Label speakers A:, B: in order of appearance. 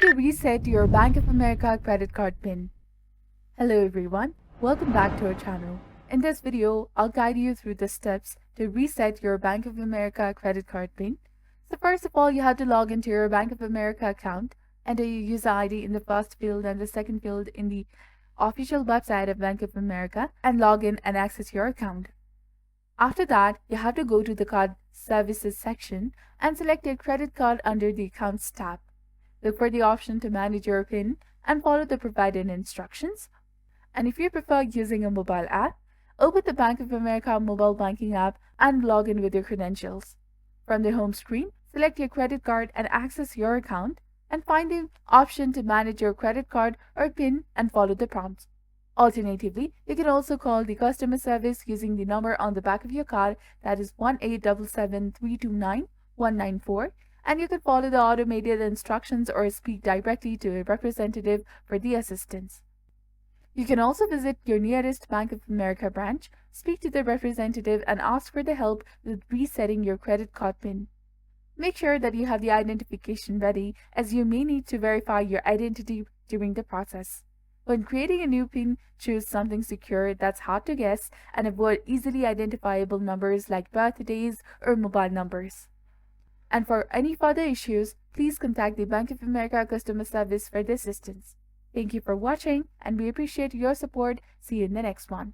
A: to reset your Bank of America credit card PIN. Hello everyone, welcome back to our channel. In this video, I'll guide you through the steps to reset your Bank of America credit card PIN. So first of all, you have to log into your Bank of America account, enter your user ID in the first field and the second field in the official website of Bank of America, and log in and access your account. After that, you have to go to the Card Services section and select your credit card under the Accounts tab. Look for the option to manage your PIN and follow the provided instructions. And if you prefer using a mobile app, open the Bank of America mobile banking app and log in with your credentials. From the home screen, select your credit card and access your account, and find the option to manage your credit card or PIN and follow the prompts. Alternatively, you can also call the customer service using the number on the back of your card, that is 1-877-329-194, and you can follow the automated instructions or speak directly to a representative for the assistance. You can also visit your nearest Bank of America branch, speak to the representative, and ask for the help with resetting your credit card PIN. Make sure that you have the identification ready, as you may need to verify your identity during the process. When creating a new PIN, choose something secure that's hard to guess and avoid easily identifiable numbers like birthdays or mobile numbers. And for any further issues, please contact the Bank of America customer service for the assistance. Thank you for watching, and we appreciate your support. See you in the next one.